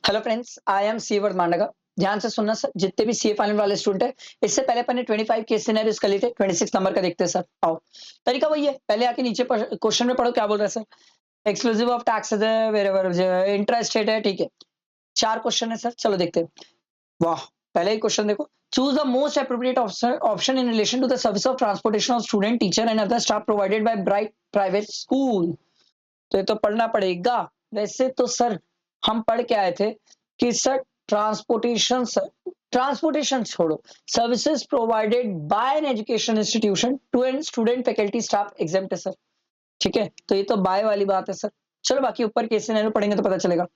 Hello friends, I am सी वर्धमाननगर। ध्यान से सुनना सर, जितने भी सीए फाइनल वाले स्टूडेंट है, इससे पहले अपन ने 25 केस सिनेरियोस कर लिए थे। 26 नंबर का देखते हैं सर। आओ, तरीका वही है, पहले आके नीचे क्वेश्चन में पढ़ो क्या बोल रहा है सर। एक्सक्लूसिव ऑफ टैक्सेस है, वेरेवर इंटरेस्ट रेट है, ठीक है। 4 क्वेश्चन है सर, चलो देखते हैं। वाह, पहले ही क्वेश्चन देखो। Choose the most appropriate option in relation to the service of transportation of student, teacher and other staff provided by bright private school. तो ये तो पढ़ना पड़ेगा। वैसे तो सर हम पढ़ के आए थे कि सर ट्रांसपोर्टेशन ट्रांसपोर्टेशन छोड़ो, services provided by an education institution to an student faculty staff exempt है सर। ठीक है, तो ये तो बाय वाली बात है सर। चलो बाकी ऊपर केस सिनेरियो पढ़ेंगे तो पता चलेगा।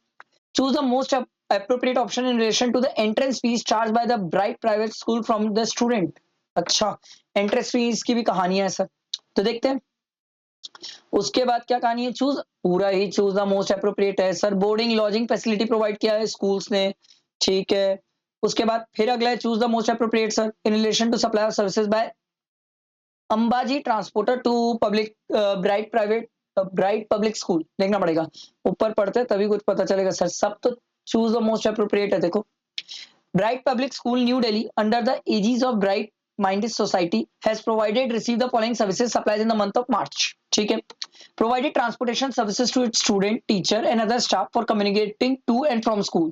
Choose the most appropriate option in relation to the entrance fees charged by the bright private school from the student। अच्छा, एंट्रेंस फीस की भी कहानी है सर, तो देखते हैं। उसके बाद क्या कहानी है, चूज पूरा ही चूज द मोस्ट अप्रोप्रिएट है sir. Boarding lodging facility provide किया है स्कूल्स ने, ठीक है। उसके बाद फिर अगला है choose the most appropriate sir in relation to supply of services by Ambaji transporter to public bright public school. देखना पड़ेगा, ऊपर पढ़ते तभी कुछ पता चलेगा सर। सब तो चूज द मोस्ट अप्रोप्रिएट है। देखो, Bright Public School, New Delhi, under the aegis of Bright Minded Society, has received the following services supplies in the month of March. ठीक है, provided transportation services to its student, teacher, and other staff for communicating to and from school.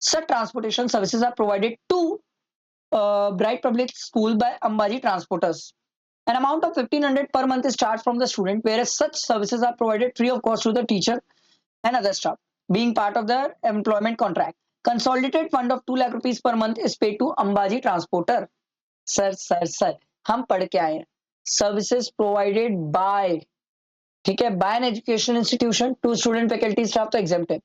Such transportation services are provided to Bright Public School by Ambaji Transporters. An amount of 1500 per month is charged from the student, whereas such services are provided free of cost to the teacher and other staff, being part of their employment contract. Consolidated fund of 2 lakh rupees per month is paid to Ambaji Transporter. Sir हम पढ़ के आए हैं, services provided by, ठीक है, by an education institution to student faculty staff तो exempt है।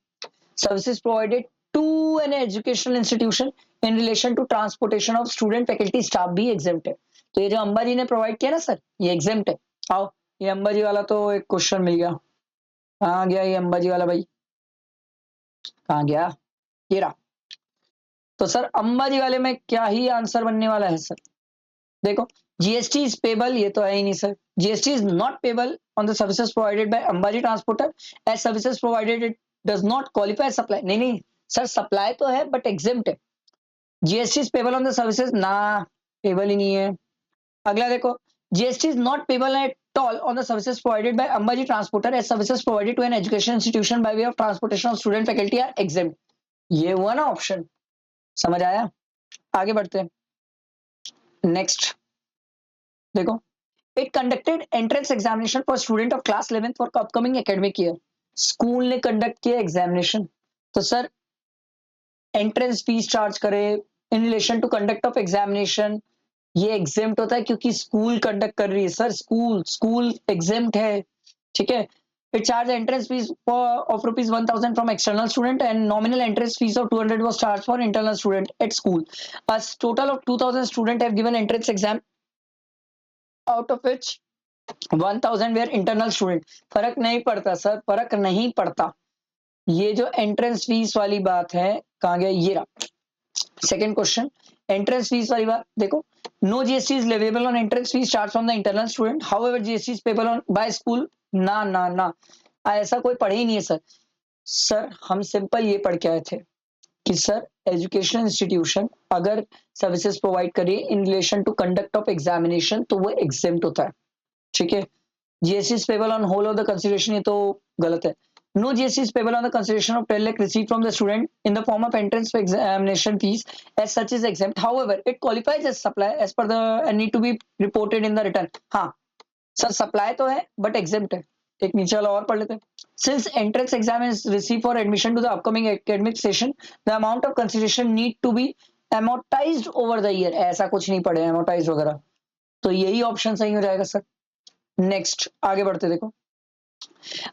Services provided to an educational institution in relation to transportation of student faculty staff भी एग्जाम्प्ट है। तो ये जो अंबाजी ने प्रोवाइड किया ना सर, ये एग्जाम्प्ट है। आओ, ये अंबाजी वाला तो एक क्वेश्चन मिल गया। कहाँ गया ये अंबाजी वाला भाई, कहाँ गया, ये रहा। तो सर अंबाजी वाले में क्या ही आंसर बनने वाला है सर। देखो, जीएसटी इज पेबल, ये तो है ही नहीं sir. GST is not payable on the services provided by Ambaji transporter as services provided it does not qualify supply. नहीं नहीं सर, सप्लाई तो है बट एग्जेम्प्ट है। GST is payable on the services, ना पेबल ही नहीं है। अगला देखो, GST is not payable at all on the services provided by Ambaji Transporter as services provided to an education institution by way of transportation of student faculty are exempt। ये हुआ ना option, समझ आया। आगे बढ़ते हैं। नेक्स्ट देखो, it conducted entrance examination for student of class 11th for upcoming academic year. School ने कंडक्ट किया एग्जामिनेशन, तो सर एंट्रेंस फीस चार्ज करे in relation to conduct of examination, ये एग्जेम्प्ट होता है क्योंकि स्कूल कंडक्ट कर रही है सर। स्कूल एग्जेम्प्ट है, ठीक है। It charged entrance fees of rupees 1000 from external student and nominal entrance fees of 200 was charged for internal student at school. A total of 2000 students have given entrance exam, out of which 1000 were internal student। फर्क नहीं पड़ता sir, फर्क नहीं पड़ता। ये जो entrance fees वाली बात है, कहाँ गया, ये रहा। सेकेंड क्वेश्चन, एंट्रेंस फीस वाली बात देखो, no GST is leviable on entrance fees charge from the internal student, however GST is payable on by school. ना ना ना, ऐसा कोई पढ़े ही नहीं है सर। सर हम सिंपल ये पढ़ के आए थे कि सर एजुकेशन इंस्टीट्यूशन अगर सर्विसेज प्रोवाइड करे in relation to conduct of examination तो वो एग्जेम्प्ट होता है, ठीक है। GST is payable on whole of the consideration, ये तो गलत है। No GST is payable on the consideration of 10 lakh received from the student in the form of entrance examination fees as such is exempt. However, it qualifies as supply as per the and need to be reported in the return। हाँ sir, supply तो है but exempt है। एक नीचे वाला और पढ़ लेते हैं। Since entrance exam is received for admission to the upcoming academic session, the amount of consideration need to be amortized over the year। ऐसा कुछ नहीं पढ़े amortized वगैरह, तो यही ऑप्शन सही हो जाएगा सर। नेक्स्ट आगे बढ़ते देखो,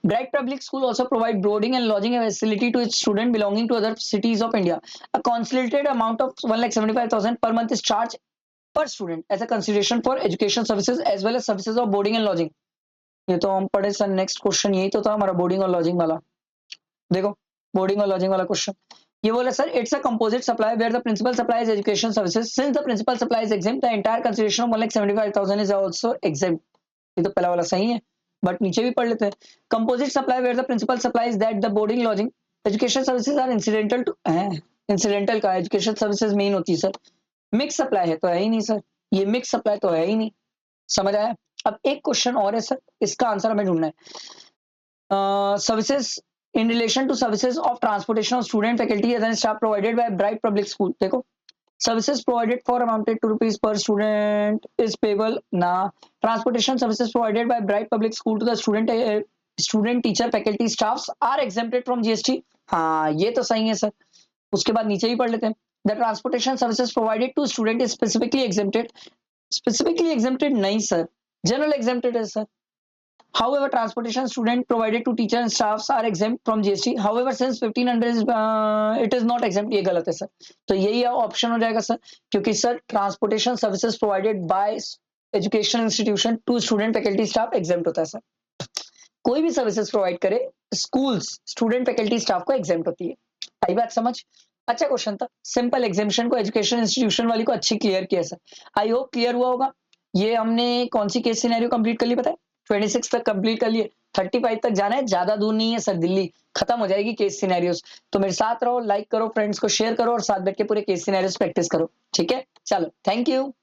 Bright Public School also provide boarding and lodging facility to its students belonging to other cities of India. A consolidated amount of 1,75,000 per month is charged per student as a consideration for education services as well as services of boarding and lodging। ये तो हम पढ़े sir. Next question यही तो था हमारा, boarding और lodging वाला। देखो, बोर्डिंग और लॉजिंग वाला क्वेश्चन ये बोला sir, it's a composite supply where the principal supplies education services since the principal supply is exempt the entire consideration of 1,75,000 is also exempt. ये तो पहला वाला सही है, बट नीचे भी पढ़ लेते हैं। Composite supply where the principal supply is that the boarding lodging education services are incidental to incidental का एजुकेशन सर्विसेज मेन होती है सर। मिक्स सप्लाई है तो है ही नहीं सर, ये मिक्स सप्लाई तो है ही नहीं। समझ आया? अब एक क्वेश्चन और है सर, इसका आंसर हमें ढूंढना है। Services in relation to services of transportation of student faculty and staff provided by Bright public School. देखो, services provided for amounted to rupees per student is payable na transportation services provided by bright public school to the student teacher faculty staffs are exempted from GST। हाँ, ये तो सही है sir. उसके बाद नीचे ही पढ़ लेते हैं। The transportation services provided to student is specifically exempted नहीं सर, general exempted है sir. However, transportation student provided to teacher and staffs are exempt from GST. However, since 1500 is it is not exempt। ये गलत है sir. तो यही option हो जाएगा sir, क्योंकि sir transportation services provided by education institution to student faculty staff exempt होता है सर। कोई भी सर्विसेज प्रोवाइड करे स्कूल्स स्टूडेंट फैकल्टी स्टाफ को एग्जेम्प्ट होती है। आई बात समझ? अच्छा क्वेश्चन था, सिंपल एग्जेम्पशन को एजुकेशन इंस्टीट्यूशन वाली को अच्छी क्लियर किया सर। आई होप क्लियर हुआ होगा। ये हमने कौन सी केस सिनेरियो कंप्लीट कर ली पता है? 26 तक कंप्लीट कर लिए, 35 तक जाना है, ज्यादा दूर नहीं है सर, दिल्ली खत्म हो जाएगी केस सिनेरियोस। तो मेरे साथ रहो, लाइक करो, फ्रेंड्स को शेयर करो और साथ बैठ के पूरे केस सिनेरियोस प्रैक्टिस करो। ठीक है, चलो, थैंक यू।